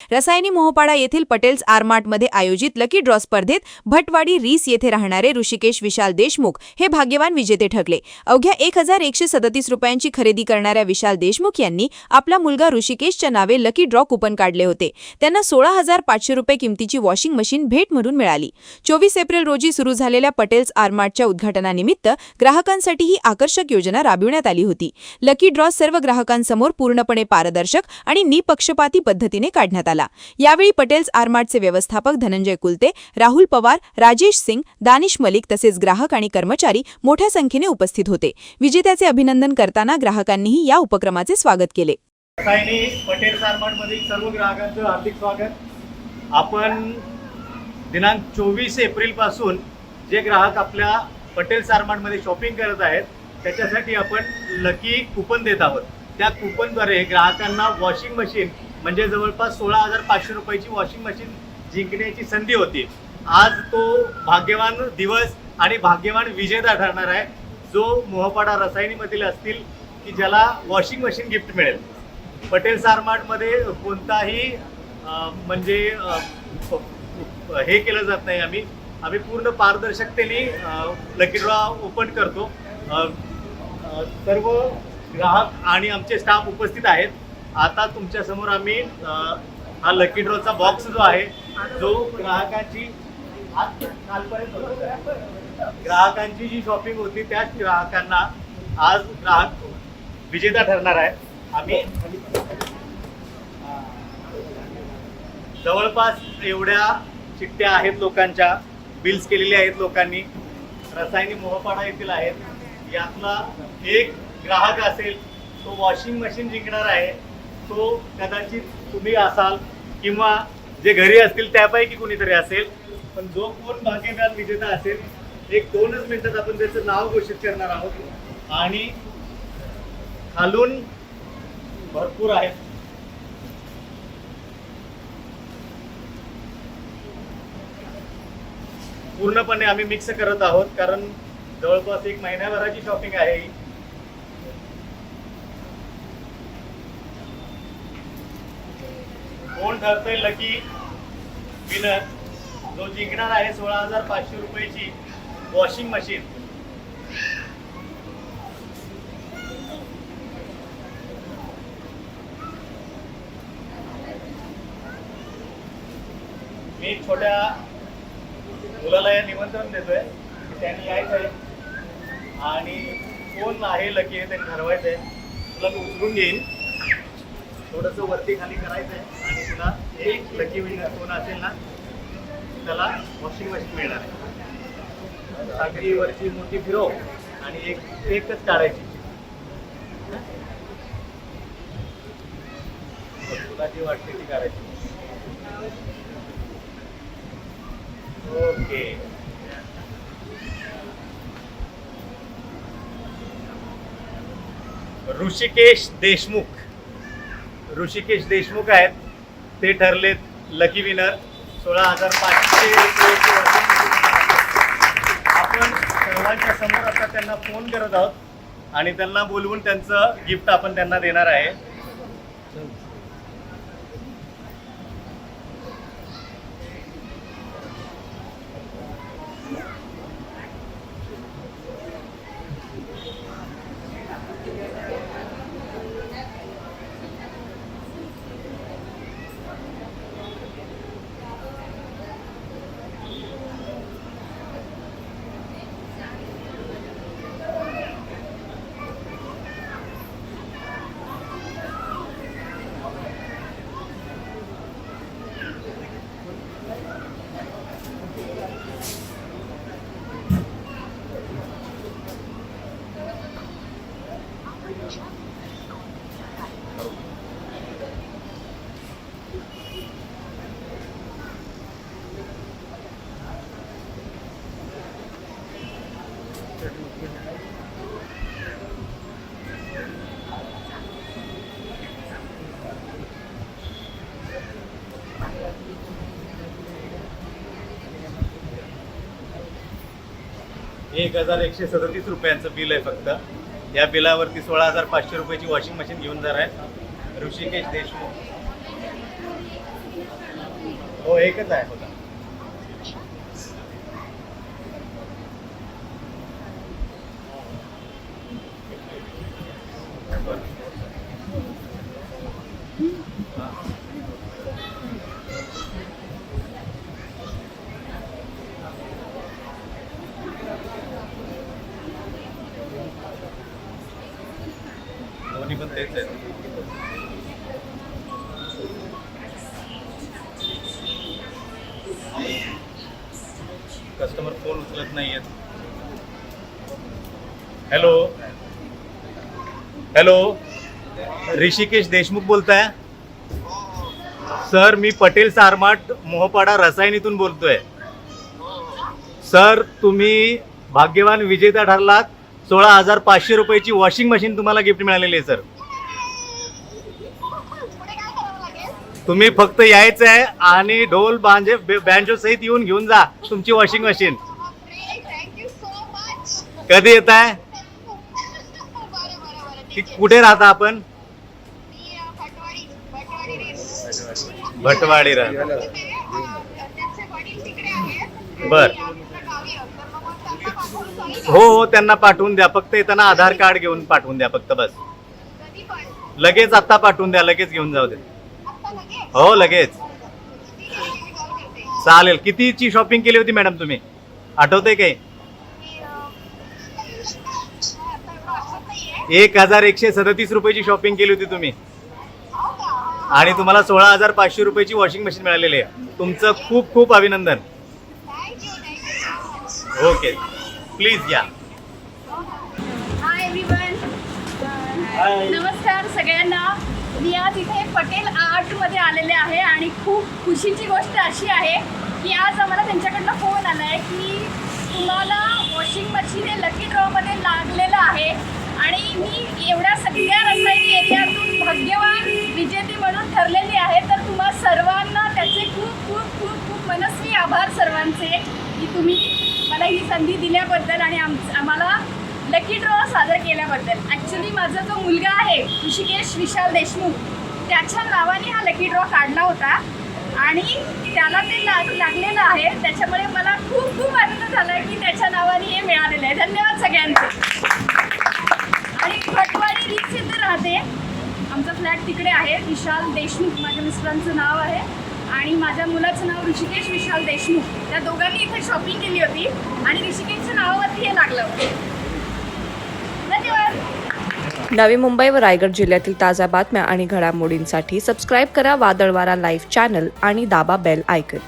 रसायनी मोहपाडा येथील पटेल्स आरमार्टमध्ये आयोजित lucky draw स्पर्धेत भटवाडी रीस येथे राहणारे ऋषिकेश विशाल देशमुख हे भाग्यवान विजेते ठरले। अवघ्या 1137 रुपयांची खरेदी करणाऱ्या विशाल देशमुख यांनी आपला मुलगा ऋषिकेशच्या नावे लकी ड्रॉ कुपन काढले होते। त्यांना 16,500 रुपये किमतीची वॉशिंग मशीन भेट म्हणून मिळाली। 24 एप्रिल रोजी सुरू झालेल्या पटेल्स आरमार्टच्या उद्घाटनानिमित्त ग्राहकांसाठी ही आकर्षक योजना राबविण्यात आली होती। लकी ड्रॉ सर्व ग्राहकांसमोर पूर्णपणे पारदर्शक आणि निपक्षपाती पद्धतीने काढण्यात आला। यावेळी पटेल्स आरमार्टचे व्यवस्थापक धनंजय कुलते, राहुल पवार, राजेश सिंग, दानिश मलिक तसेच ग्राहक आणि कर्मचारी मोठ्या संख्येने उपस्थित होते। विजेत्याचे अभिनंदन करताना ग्राहकांनीही या उपक्रमाचे स्वागत केले। पटेल्स आरमार्टमधील सर्व ग्राहकांचं हार्दिक स्वागत। आपण दिनांक 24 एप्रिल पासून जे ग्राहक आपल्या पटेल्स आरमार्टमध्ये शॉपिंग करत आहेत त्याच्यासाठी आपण लकी कुपन देत आहोत। त्या कुपनद्वारे ग्राहकांना वॉशिंग मशीन म्हणजे जवळपास 16,500 रुपयाची वॉशिंग मशीन जिंकण्याची संधी होती। आज तो भाग्यवान दिवस आणि भाग्यवान विजेता ठरणार आहे जो मोहपाडा रसायनीमधील असतील की ज्याला वॉशिंग मशीन गिफ्ट मिळेल। पटेल्स आरमार्टमध्ये कोणताही म्हणजे हे केलं जात नाही। आम्ही पूर्ण पारदर्शकतेने लकी ड्रॉ ओपन करतो। सर्व ग्राहक आणि आमचे स्टाफ उपस्थित आहेत। आता तुमच्या समोर आम्ही हा लकी ड्रॉचा बॉक्स जो आहे जो ग्राहकांची जी शॉपिंग होती त्याच ग्राहकांना आज ग्राहक विजेता ठरणार आहे। आम्ही जवळपास एवढ्या चिठ्ठ्या आहेत लोकांच्या, बिल्स केलेले आहेत लोकांनी, रसायनी मोहपाडा येथील आहेत। यातला एक ग्राहक असेल तो वॉशिंग मशीन जिंकणार आहे। तो कदाचित तुम्ही असाल किंवा जे घरी असतील त्यापैकी कोणीतरी असेल, पण जो कोण भाग्यवान विजेता असेल 1-2 मिनिटात आपण त्याचं नाव घोषित करणार आहोत। आणि खालून भरपूर आहेत। पूर्णपणे आम्ही मिक्स करत आहोत कारण जवळपास 1 महिन्याभराची शॉपिंग आहे ही। कोण ठरतंय लकी विनर? जो जिंकणार आहे 16,500 रुपयाची वॉशिंग मशीन। मी छोट्या मुलाला या निमंत्रण देतोय की त्यांनी यायचं आहे आणि कोण आहे लकी हे त्यांनी ठरवायचं आहे। तुला मी उचलून घेईन, थोडंसं वरती खाली करायचं आहे आणि तुला एक लकी विनर कोण असेल ना त्याला वॉशिंग मशीन मिळणार आहे। साखरीवरची मोठी फिरव आणि एकच काढायची। तुला जी वाटते ती काढायची। ओके, ऋषिकेश देशमुख आहेत, ते ठरलेत लकी विनर। 16,500 रुपये। आपण सर्वांच्या समोर आता त्यांना फोन करत आहोत आणि त्यांना बोलवून त्यांचं गिफ्ट आपण त्यांना देणार आहे। ₹1,137 बिल आहे फक्त। या बिलावरती 16,500 रुपयाची वॉशिंग मशीन घेऊन जाणार आहे ऋषिकेश देशमुख। हो एकच आहे बघा. दोन्ही पण तेच आहे. कस्टमर फोन उचलत नाहीयेत. हॅलो हॅलो, ऋषिकेश देशमुख बोलताय सर. मी पटेल सारमाट मोहपाडा रसायनीतून बोलतोय सर. तुम्ही भाग्यवान विजेता ठरलात. 16,500 रुपयाची वॉशिंग मशीन तुम्हाला गिफ्ट मिळालेली आहे सर. तुम्ही फक्त यायचं आहे आणि ढोल बांजे बँजो सहित येऊन घेऊन जा तुमची वॉशिंग मशीन. कधी येत आहे? कुठे राहता आपण? भटवाडी राहता. बर हो हो, त्यांना पाठवून द्या. फक्त येताना आधार कार्ड घेऊन पाठवून द्या फक्त, बस. लगेच आत्ता पाठवून द्या, लगेच घेऊन जाऊ दे. हो लगेच चालेल. कितीची शॉपिंग केली होती मॅडम तुम्ही, आठवतंय काही? 1,137 रुपयाची शॉपिंग केली होती तुम्ही आणि तुम्हाला 16,500 रुपयाची वॉशिंग मशीन मिळालेली आहे. तुमचं खूप खूप अभिनंदन. ओके प्लीज या. हाय एव्हरीवन, नमस्कार सगळ्यांना. मी आज इथे पटेल आर्टमध्ये आलेले आहे आणि खूप खुशीची गोष्ट अशी आहे की आज आम्हाला त्यांच्याकडनं फोन आला आहे की तुम्हाला वॉशिंग मशीन हे लकी ड्रॉमध्ये लागलेलं आहे आणि मी एवढ्या सगळ्या रसायनी एरियातून भाग्यवान विजेती म्हणून ठरलेली आहे. तर तुम्हा सर्वांना त्याचे खूप खूप खूप खूप मनस्वी आभार सर्वांचे की तुम्ही मला ही संधी दिल्याबद्दल आणि आम्हाला लकी ड्रॉ सादर केल्याबद्दल. ॲक्च्युली माझा जो मुलगा आहे ऋषिकेश विशाल देशमुख, त्याच्या नावाने हा लकी ड्रॉ काढला होता आणि त्याला ते लागलेलं आहे. त्याच्यामुळे मला खूप खूप आनंद झाला आहे की त्याच्या नावाने हे मिळालेलं आहे. धन्यवाद सगळ्यांचे. आणि भटवाडी रीस इथे राहते. आमचा फ्लॅट तिकडे आहे. विशाल देशमुख माझ्या मिस्टरांचं नाव आहे आणि माझ्या मुलाचं नाव ऋषिकेश विशाल देशमुख. त्या दोघांनी इथे शॉपिंग केली होती आणि ऋषिकेशच्या नावावरती हे लागलं होतं. धन्यवाद. नवी मुंबई व रायगड जिल्ह्यातील ताज्या बातम्या आणि घडामोडींसाठी सबस्क्राईब करा वादळवारा लाईव्ह चॅनल आणि दाबा बेल आयकन.